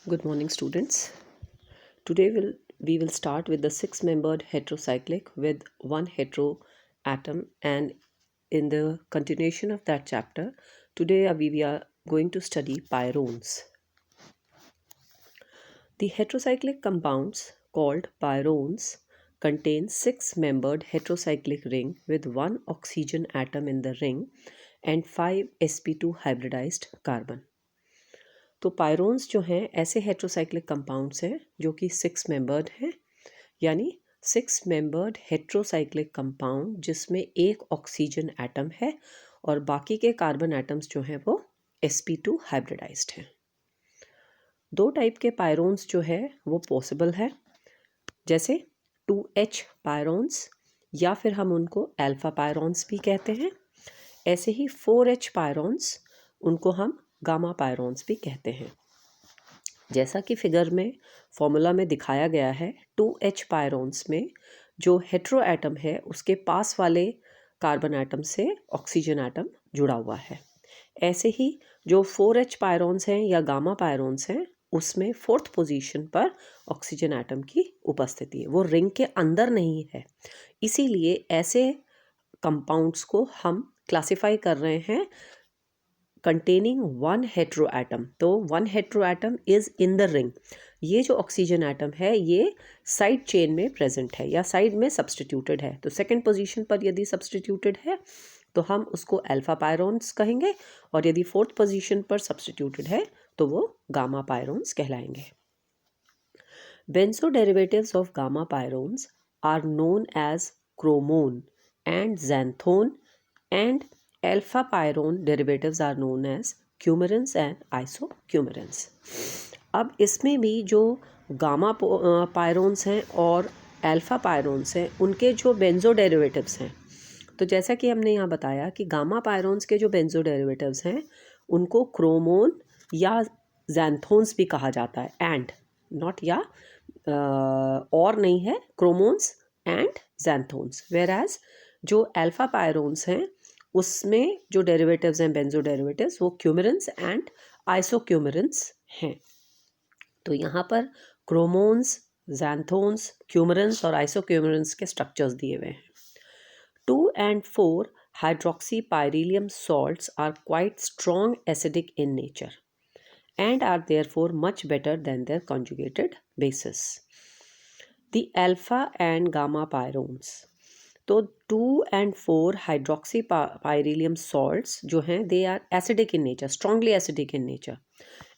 Good morning, students. Today we will start with the six-membered heterocyclic with one hetero atom, and in the continuation of that chapter, today we are going to study pyrones. The heterocyclic compounds called pyrones contain six-membered heterocyclic ring with one oxygen atom in the ring and 5 sp2 hybridized carbon. तो पायरोन्स जो हैं ऐसे heterocyclic compounds हैं जो कि six membered हैं, यानी six membered heterocyclic compound जिसमें एक ऑक्सीजन एटम है और बाकी के कार्बन एटम्स जो हैं वो sp2 हाइब्रिडाइज्ड हैं। दो टाइप के पायरोन्स जो है वो पॉसिबल है, जैसे 2H पायरोन्स या फिर हम उनको अल्फा पायरोन्स भी कहते हैं। ऐसे ही 4H पायरोन्स, उनको हम गामा पायरोन्स भी कहते हैं। जैसा कि फिगर में फॉर्मूला में दिखाया गया है, 2H पायरोन्स में जो हेट्रो एटम है उसके पास वाले कार्बन एटम से ऑक्सीजन एटम जुड़ा हुआ है। ऐसे ही जो 4H पायरोन्स हैं या गामा पायरोन्स हैं उसमें फोर्थ पोजीशन पर ऑक्सीजन एटम की उपस्थिति है, वो रिंग के अंदर नहीं है। इसीलिए ऐसे कंपाउंड्स को हम क्लासिफाई कर रहे हैं कंटेनिंग वन हेट्रो एटम। तो one hetero atom is in the ring. ये जो ऑक्सीजन एटम है ये साइड चेन में प्रेजेंट है या साइड में सब्सटीट्यूटेड है। तो सेकंड पोजीशन पर यदि सब्सटीट्यूटेड है तो हम उसको अल्फा पायरोन्स कहेंगे, और यदि फोर्थ पोजीशन पर सब्सटीट्यूटेड है तो वो गामा पायरोन्स कहलाएंगे। Benzo derivatives of gamma pyrones are known as chromone and xanthone, and alpha pyrone derivatives are known as coumarins and isocoumarins। अब इसमें भी जो गामा पायरोन्स हैं और अल्फा पायरोन्स हैं उनके जो बेंजो डेरिवेटिव्स हैं, तो जैसा कि हमने यहाँ बताया कि गामा पायरोन्स के जो बेंजो डेरिवेटिव्स हैं उनको क्रोमोन या ज़ैंथोन्स भी कहा जाता है, एंड नॉट या और नहीं है, क्रोमोन्स एंड ज़ैंथोन्स। वेयर एज जो अल्फा पायरोन्स हैं उसमें जो डेरिवेटिव्स हैं बेंजो डेरिवेटिव्स वो क्यूमरिन्स एंड आइसोक्यूमरिन्स हैं। तो यहाँ पर क्रोमोन्स, ज़ैंथोन्स, क्यूमरिन्स और आइसोक्यूमरिन्स के स्ट्रक्चर्स दिए हुए हैं। 2 and 4 hydroxy pyrylium salts are quite strong acidic in nature and are therefore much better than their conjugated bases. The alpha and gamma pyrones, तो 2 and 4 हाइड्रोक्सी पाइरीलियम सॉल्ट्स जो हैं they are acidic in nature, strongly acidic in nature,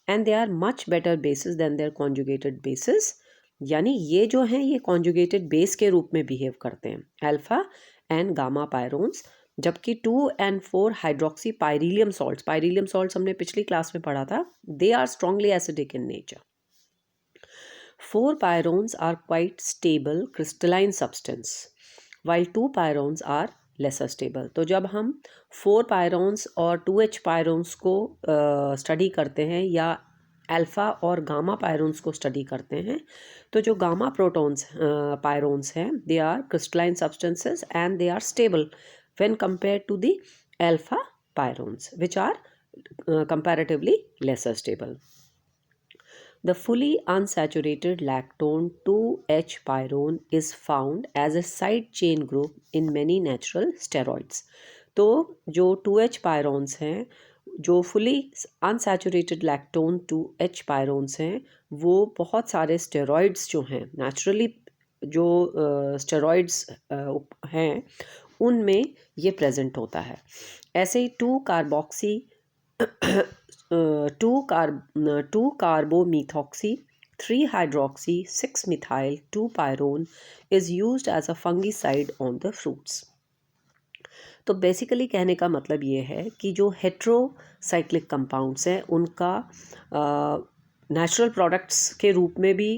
and they are much better bases than their conjugated bases, यानी ये जो हैं ये conjugated base के रूप में बिहेव करते हैं, अल्फा एंड गामा पायरोन्स। जबकि 2 and 4 हाइड्रोक्सी पाइरीलियम सॉल्ट्स हमने पिछली क्लास में पढ़ा था, they are strongly acidic in nature. 4 pyrones are quite stable crystalline substance while 2 pyrones are lesser stable। तो जब हम 4 pyrones और 2H pyrones को स्टडी करते हैं या अल्फ़ा और गामा पायरोन्स को स्टडी करते हैं, तो जो गामा प्रोटॉन्स पायरोन्स हैं they are crystalline substances and they are stable when compare to the alpha pyrones which are comparatively lesser stable। The fully unsaturated lactone 2H pyrone is found as a side chain group in many natural steroids। तो जो 2H पायरोन्स हैं, जो fully unsaturated lactone 2H पायरोन्स हैं, वो बहुत सारे steroids जो हैं नेचुरली जो स्टेरॉइड्स हैं उनमें ये प्रेजेंट होता है। ऐसे ही 2 carboxy 2 carbomethoxy 3 hydroxy 6 methyl 2 pyrone is used as a fungicide on the fruits। तो बेसिकली कहने का मतलब ये है कि जो हेट्रोसाइक्लिक कंपाउंड्स हैं उनका नेचुरल प्रोडक्ट्स के रूप में भी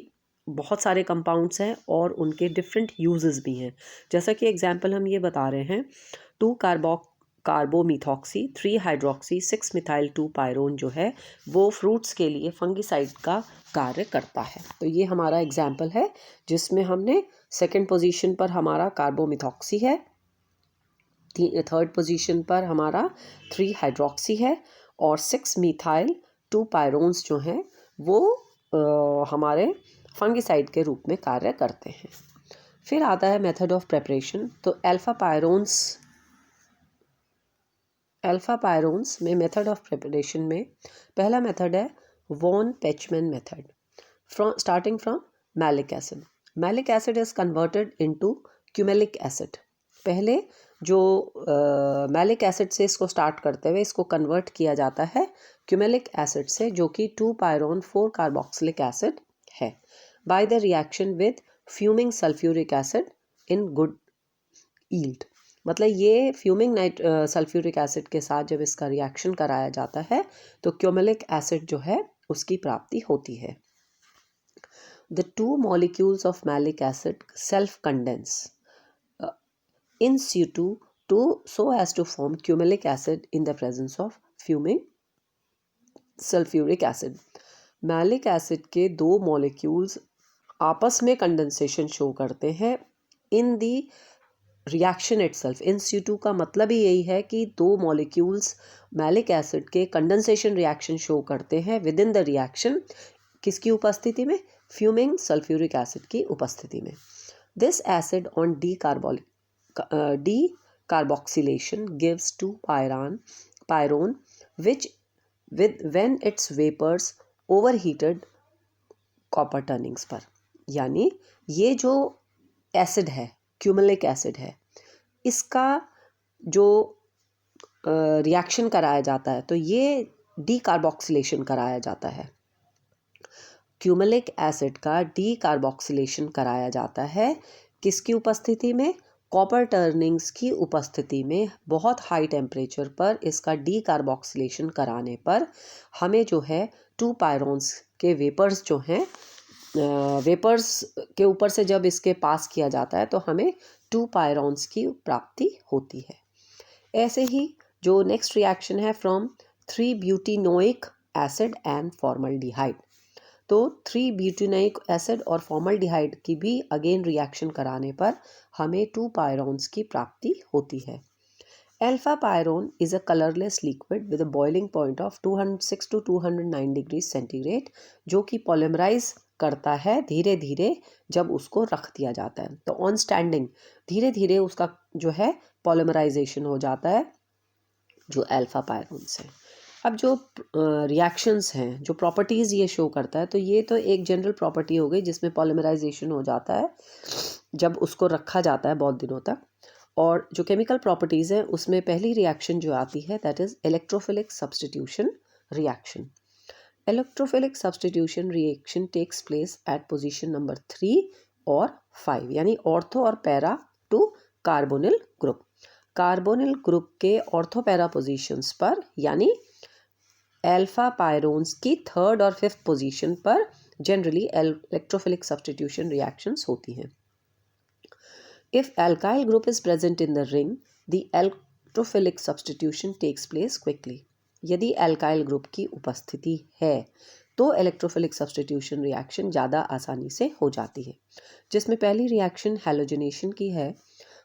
बहुत सारे कंपाउंड्स हैं और उनके डिफरेंट यूजेस भी हैं। जैसा कि एग्जांपल हम ये बता रहे हैं, 2 कार्बोमीथॉक्सी 3 हाइड्रोक्सी 6 मिथाइल 2 पायरोन जो है वो फ्रूट्स के लिए फंगिसाइड का कार्य करता है। तो ये हमारा एग्जाम्पल है जिसमें हमने सेकंड पोजीशन पर हमारा कार्बोमीथॉक्सी है, थर्ड पोजीशन पर हमारा 3 हाइड्रोक्सी है और 6 मिथाइल 2 पायरोन्स जो हैं वो हमारे फंगिसाइड के रूप में कार्य करते हैं। फिर आता है मेथड ऑफ प्रेपरेशन। तो अल्फा पायरोन्स में मेथड ऑफ प्रिपरेशन में पहला मेथड है von Pechmann method, starting from malic acid. Malic acid is converted into coumalic acid. पहले जो मैलिक एसिड से इसको स्टार्ट करते हुए इसको कन्वर्ट किया जाता है क्यूमेलिक एसिड से, जो कि 2 पायरोन 4 कार्बोक्सिलिक एसिड है, by the reaction with fuming sulphuric acid in good yield. मतलब ये फ्यूमिंग सल्फ्यूरिक एसिड के साथ जब इसका रिएक्शन कराया जाता है तो क्यूमेलिक एसिड जो है उसकी प्राप्ति होती है। The 2 molecules of malic acid self condense in situ so as to form cumelic acid in the presence of fuming sulfuric acid। Malic acid के 2 molecules आपस में कंडेंसेशन शो करते हैं in the reaction itself. In situ का मतलब ही यही है कि 2 molecules मैलिक एसिड के कंडेंसेशन रिएक्शन शो करते हैं विद इन द रिएक्शन, किसकी उपस्थिति में? फ्यूमिंग सल्फ्यूरिक एसिड की उपस्थिति में। This acid on decarboxylation gives 2 pyrone which with when its vapors overheated copper turnings पर। यानी ये जो एसिड है, क्यूमेलिक एसिड है, इसका जो रिएक्शन कराया जाता है तो ये डीकार्बोक्सिलेशन कराया जाता है। क्यूमेलिक एसिड का डीकार्बोक्सिलेशन कराया जाता है किसकी उपस्थिति में? कॉपर टर्निंग्स की उपस्थिति में। बहुत हाई टेम्परेचर पर इसका डीकार्बोक्सिलेशन कराने पर हमें जो है 2 पायरोन्स के वेपर्स जो हैं, वेपर्स के ऊपर से जब इसके पास किया जाता है तो हमें 2 पायरोन्स की प्राप्ति होती है। ऐसे ही जो नेक्स्ट रिएक्शन है फ्रॉम 3-ब्यूटेनोइक एसिड एंड फॉर्मल्डिहाइड। तो 3-ब्यूटेनोइक एसिड और फॉर्मल्डिहाइड की भी अगेन रिएक्शन कराने पर हमें 2 पायरोन्स की प्राप्ति होती है। Alpha pyrone is a colourless liquid with a boiling point of 206 to 209 degree centigrade, जो कि पॉलिमराइज करता है धीरे धीरे जब उसको रख दिया जाता है। तो ऑन स्टैंडिंग धीरे धीरे उसका जो है पॉलिमराइजेशन हो जाता है जो अल्फा पायरोन से। अब जो रिएक्शंस हैं, जो प्रॉपर्टीज़ ये शो करता है, तो ये तो एक जनरल प्रॉपर्टी हो गई जिसमें पॉलिमराइजेशन हो जाता है जब उसको रखा जाता है बहुत दिनों तक। और जो केमिकल प्रॉपर्टीज़ हैं उसमें पहली रिएक्शन जो आती है that is electrophilic substitution reaction. Electrophilic substitution reaction takes place at position number 3 और 5, यानी ऑर्थो और para to carbonyl group. Carbonyl group के ऑर्थो पैरा पोजीशंस पर, यानी अल्फा पायरोन्स की 3rd और 5th पोजीशन पर जनरली इलेक्ट्रोफिलिक सब्स्टिट्यूशन रिएक्शंस होती हैं। If alkyl group is present in the ring, the electrophilic substitution takes place quickly. यदि alkyl group की उपस्थिति है तो इलेक्ट्रोफिलिक सब्स्टिट्यूशन रिएक्शन ज़्यादा आसानी से हो जाती है, जिसमें पहली रिएक्शन हैलोजनेशन की है।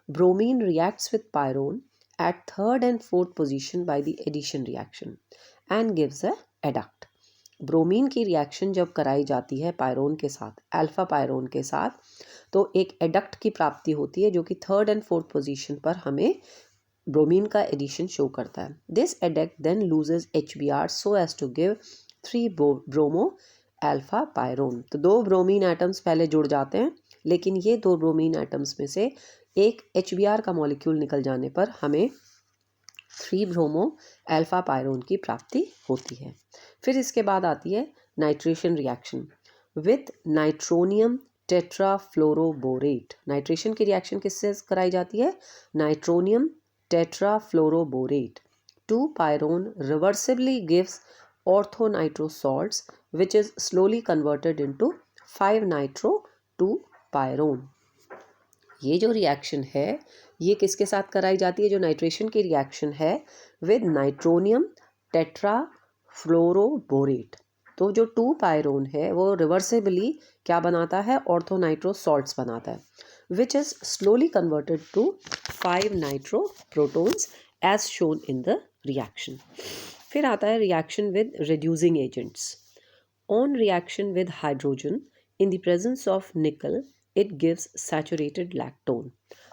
Bromine reacts with pyrone at 3rd and 4th position by the addition reaction and gives a adduct। Bromine की रिएक्शन जब कराई जाती है पायरोन के साथ, अल्फा पायरोन के साथ, तो एक एडक्ट की प्राप्ति होती है जो कि 3rd and 4th पोजीशन पर हमें ब्रोमीन का एडिशन शो करता है। This adduct then loses HBr so as to give 3 bromo alpha pyrone. तो 2 ब्रोमीन एटम्स पहले जुड़ जाते हैं, लेकिन ये 2 ब्रोमीन एटम्स में से एक HBr का मॉलिक्यूल निकल जाने पर हमें 3 ब्रोमो अल्फा पायरोन की प्राप्ति होती है। फिर इसके बाद आती है nitration reaction with nitronium tetrafluoroborate. Nitration की रिएक्शन किससे कराई जाती है? Nitronium tetrafluoroborate. 2 pyrone reversibly gives orthonitro salts which is slowly converted into 5-nitro 2 pyrone. ये जो रिएक्शन है ये किसके साथ कराई जाती है? जो नाइट्रेशन की रिएक्शन है विद नाइट्रोनियम टेट्राफ्लोरोबोरेट। तो जो 2 पायरोन है वो रिवर्सिबली क्या बनाता है? ऑर्थोनाइट्रो सॉल्ट्स बनाता है, which is slowly converted to 5-nitro protons as shown in the reaction. फिर आता है reaction with reducing agents. On reaction with hydrogen in the presence of nickel, it gives saturated lactone.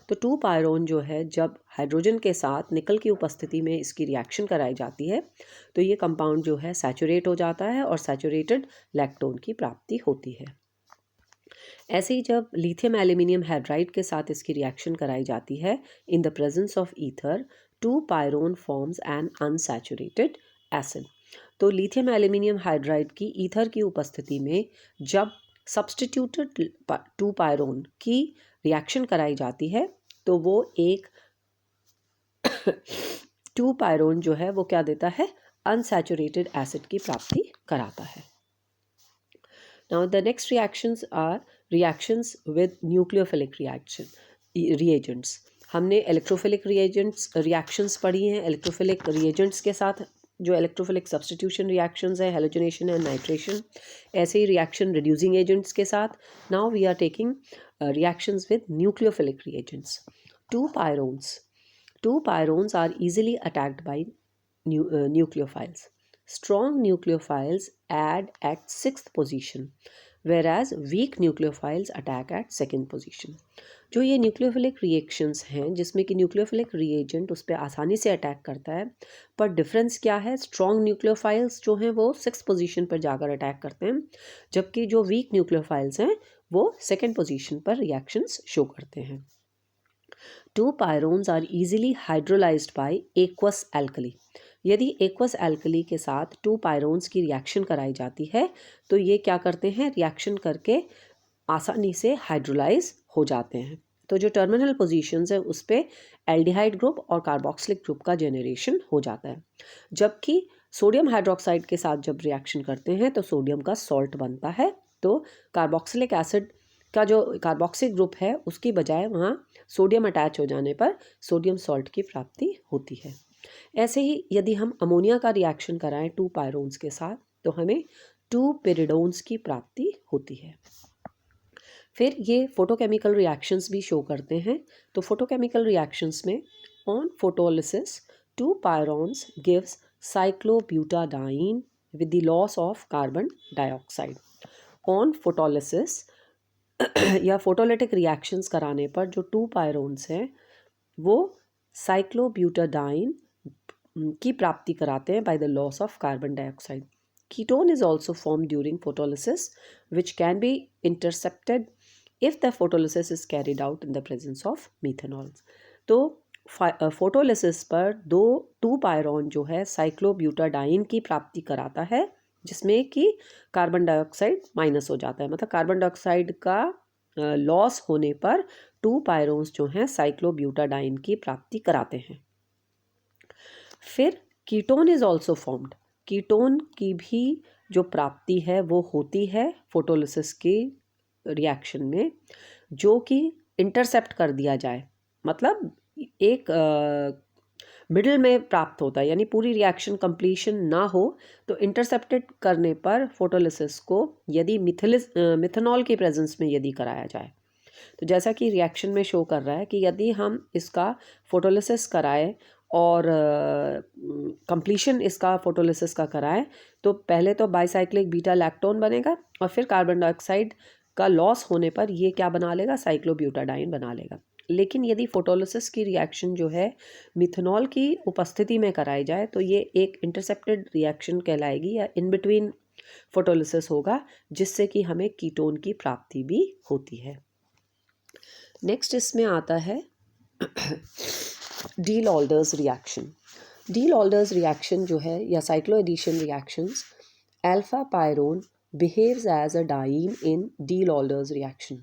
तो 2 pyrone जो है जब hydrogen के साथ निकल की उपस्थिति में इसकी रिएक्शन कराई जाती है तो ये कंपाउंड जो है सैचुरेट हो जाता है और सैचुरेटेड लैक्टोन की प्राप्ति होती है। ऐसे ही जब लिथियम एल्यूमिनियम हाइड्राइड के साथ इसकी रिएक्शन कराई जाती है in the presence of ether, 2 pyrone forms an unsaturated acid. तो लिथियम एल्यूमिनियम हाइड्राइड की ईथर की उपस्थिति में जब सब्सटीट्यूटेड 2 पायरोन की रिएक्शन कराई जाती है तो वो एक 2 पायरोन जो है वो क्या देता है, अनसैचुरेटेड एसिड की प्राप्ति कराता है। Now the next reactions are reactions with nucleophilic reagents. हमने इलेक्ट्रोफिलिक रिएक्शंस पढ़ी हैं। इलेक्ट्रोफिलिक रिएजेंट्स के साथ जो इलेक्ट्रोफिलिक सब्सटीट्यूशन रिएक्शंस है, हेलोजनेशन एंड नाइट्रेशन, ऐसे ही रिएक्शन रिड्यूसिंग एजेंट्स के साथ। Now we are taking reactions with nucleophilic reagents. 2 pyrones are easily attacked by nucleophiles. Strong nucleophiles add at 6th position, whereas weak nucleophiles attack at 2nd position. जो ये nucleophilic reactions हैं जिसमें कि nucleophilic reagent उस पर आसानी से attack करता है, पर डिफरेंस क्या है, स्ट्रॉन्ग न्यूक्लियोफाइल्स जो हैं वो 6th पोजीशन पर जाकर अटैक करते हैं, जबकि जो वीक न्यूक्लियोफाइल्स हैं वो 2nd पोजीशन पर रिएक्शंस शो करते हैं। 2 pyrones are easily hydrolyzed by aqueous alkali. यदि एक्वस एल्कली के साथ 2 pyrones की रिएक्शन कराई जाती है तो ये क्या करते हैं, रिएक्शन करके आसानी से हाइड्रोलाइज हो जाते हैं। तो जो टर्मिनल पोजीशंस है उस पर एल्डिहाइड ग्रुप और कार्बोक्सिलिक ग्रुप का जेनरेशन हो जाता है, जबकि सोडियम हाइड्रोक्साइड के साथ जब रिएक्शन करते हैं तो सोडियम का सॉल्ट बनता है। तो कार्बोक्सिलिक एसिड का जो कार्बोक्सिल ग्रुप है उसकी बजाय वहाँ सोडियम अटैच हो जाने पर सोडियम सॉल्ट की प्राप्ति होती है। ऐसे ही यदि हम अमोनिया का रिएक्शन कराएं 2 pyrones के साथ तो हमें 2 pyridones की प्राप्ति होती है। फिर ये फोटोकेमिकल रिएक्शंस भी शो करते हैं। तो फोटोकेमिकल रिएक्शंस में on photolysis 2 pyrones gives cyclobutadiene with the loss of carbon dioxide. On photolysis या फोटोलिटिक रिएक्शंस कराने पर जो 2 pyrones हैं वो साइक्लोब्यूटाडाइन की प्राप्ति कराते हैं by the loss of carbon dioxide. Ketone is also form during photolysis which can be intercepted if the photolysis is carried out in the presence of methanol. तो फोटोलिसिस पर 2 pyrone जो है साइक्लोब्यूटाडाइन की प्राप्ति कराता है, जिसमें कि कार्बन डाइऑक्साइड माइनस हो जाता है, मतलब कार्बन डाइऑक्साइड का लॉस होने पर 2 pyrones जो हैं साइक्लोब्यूटाडाइन की प्राप्ति कराते हैं। फिर ketone is also formed. Ketone की भी जो प्राप्ति है वो होती है फोटोलिसिस की रिएक्शन में, जो कि इंटरसेप्ट कर दिया जाए, मतलब एक मिडिल में प्राप्त होता है, यानी पूरी रिएक्शन कंप्लीशन ना हो तो इंटरसेप्टेड करने पर फोटोलिसिस को यदि मिथेनॉल की प्रेजेंस में यदि कराया जाए, तो जैसा कि रिएक्शन में शो कर रहा है कि यदि हम इसका फोटोलिसिस कराएं और कंप्लीशन इसका फोटोलिसिस का कराएं तो पहले तो बाईसाइक्लिक बीटा लैक्टोन बनेगा और फिर कार्बन डाइऑक्साइड का लॉस होने पर ये क्या बना लेगा, साइक्लोब्यूटाडाइन बना लेगा। लेकिन यदि फोटोलिसिस की रिएक्शन जो है मिथेनॉल की उपस्थिति में कराई जाए तो ये एक इंटरसेप्टेड रिएक्शन कहलाएगी या इन बिटवीन फोटोलिसिस होगा, जिससे कि हमें कीटोन की प्राप्ति भी होती है। नेक्स्ट इसमें आता है डील-ऑल्डर्स रिएक्शन। डील-ऑल्डर्स रिएक्शन जो है या cycloaddition reactions, alpha pyrone behaves as a diene in Diels Alder's reaction.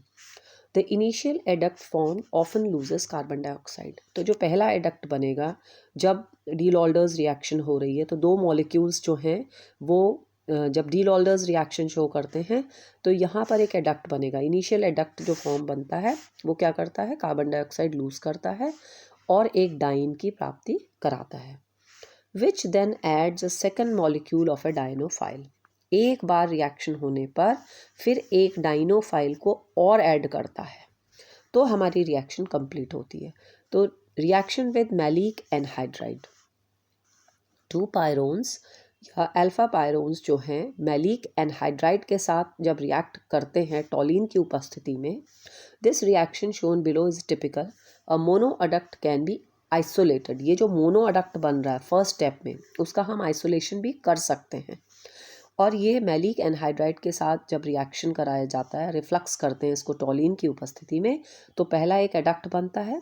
The initial adduct form often loses carbon dioxide. तो जो पहला एडक्ट बनेगा जब डील-ऑल्डर्स रिएक्शन हो रही है तो 2 मॉलिक्यूल्स जो हैं वो जब डील-ऑल्डर्स रिएक्शन शो करते हैं तो यहाँ पर एक एडक्ट बनेगा। इनिशियल एडक्ट जो फॉर्म बनता है वो क्या करता है, कार्बन डाइऑक्साइड लूज करता है और एक डाइन की प्राप्ति कराता है, which then adds a second molecule of a dienophile. एक बार रिएक्शन होने पर फिर एक डाइनोफाइल को और ऐड करता है तो हमारी रिएक्शन कंप्लीट होती है। तो reaction with maleic anhydride, 2 pyrones या अल्फा पायरोन्स जो हैं मैलिक एनहाइड्राइड के साथ जब रिएक्ट करते हैं टॉलिन की उपस्थिति में, this reaction shown below is typical. A mono adduct can be isolated. ये जो मोनो अडक्ट बन रहा है फर्स्ट स्टेप में, उसका हम आइसोलेशन भी कर सकते हैं। और ये मैलिक एनहाइड्राइड के साथ जब रिएक्शन कराया जाता है, रिफ्लक्स करते हैं इसको टॉलिन की उपस्थिति में, तो पहला एक एडक्ट बनता है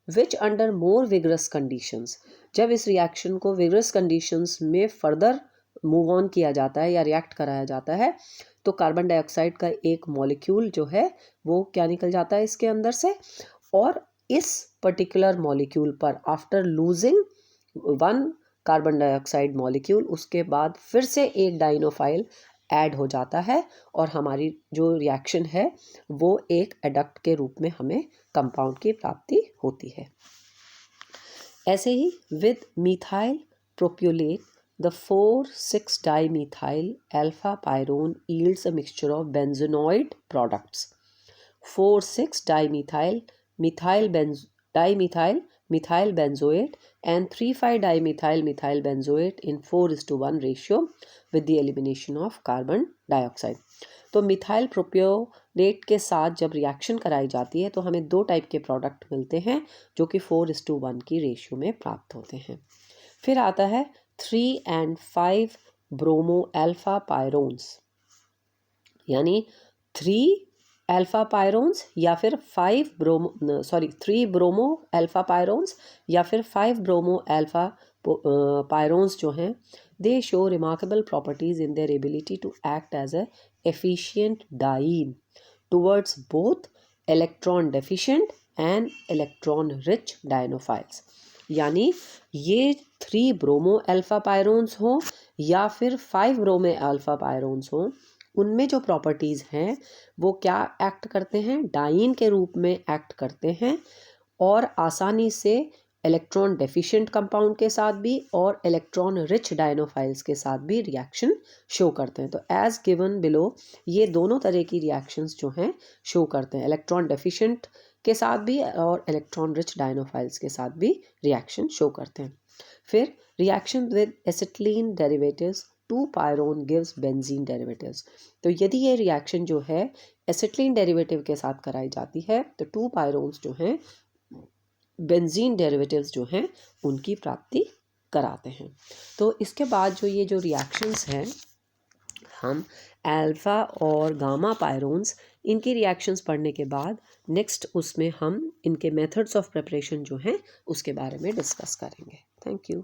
विच अंडर मोर विगरस कंडीशंस। जब इस रिएक्शन को विगरस कंडीशंस में फर्दर मूव ऑन किया जाता है या रिएक्ट कराया जाता है, तो कार्बन डाइऑक्साइड का एक मॉलिक्यूल जो है वो क्या निकल जाता है इसके अंदर से, और इस पर्टिकुलर मॉलिक्यूल पर after losing one carbon dioxide molecule, उसके बाद फिर से एक डाइनोफाइल ऐड हो जाता है और हमारी जो रिएक्शन है वो एक एडक्ट के रूप में हमें कंपाउंड की प्राप्ति होती है। ऐसे ही with methyl propiolate the 4,6-dimethyl alpha pyrone yields a mixture of benzonoid products. 4,6-dimethyl methyl benzoate and 3,5-dimethyl methyl benzoate in 4:1 ratio with the elimination of carbon dioxide. तो मिथाइल प्रोपियोनेट के साथ जब रिएक्शन कराई जाती है तो हमें दो टाइप के प्रोडक्ट मिलते हैं जो कि 4:1 की रेशियो में प्राप्त होते हैं। फिर आता है 3 and 5 ब्रोमो अल्फा पायरोन्स, यानी 3 अल्फा पायरोन्स या फिर 3 ब्रोमो अल्फा पायरोन्स या फिर 5 ब्रोमो अल्फा पायरोन्स जो हैं, they show remarkable properties in their ability to act as a efficient diene towards both electron deficient and electron rich dienophiles. यानी ये 3 ब्रोमो अल्फा पायरोन्स हो या फिर 5 ब्रोमो अल्फा पायरोन्स हो, उनमें जो प्रॉपर्टीज़ हैं वो क्या एक्ट करते हैं, डाइन के रूप में एक्ट करते हैं और आसानी से इलेक्ट्रॉन डेफिशिएंट कंपाउंड के साथ भी और इलेक्ट्रॉन रिच डायनोफाइल्स के साथ भी रिएक्शन शो करते हैं। तो एज गिवन बिलो ये दोनों तरह की रिएक्शंस जो हैं शो करते हैं, इलेक्ट्रॉन डेफिशिएंट के साथ भी और इलेक्ट्रॉन रिच डायनोफाइल्स के साथ भी रिएक्शन शो करते हैं। फिर reaction with acetylene derivatives 2 pyrone gives benzene derivatives. तो यदि ये रिएक्शन जो है एसिटिलीन डेरिवेटिव के साथ कराई जाती है तो 2 पायरोन्स जो हैं बेंजीन डेरिवेटिव्स जो हैं उनकी प्राप्ति कराते हैं। तो इसके बाद जो ये जो रिएक्शंस हैं, हम अल्फ़ा और गामा पायरोन्स इनकी रिएक्शंस पढ़ने के बाद नेक्स्ट उसमें हम इनके मेथड्स ऑफ प्रिपरेशन जो हैं उसके बारे में डिस्कस करेंगे। Thank you.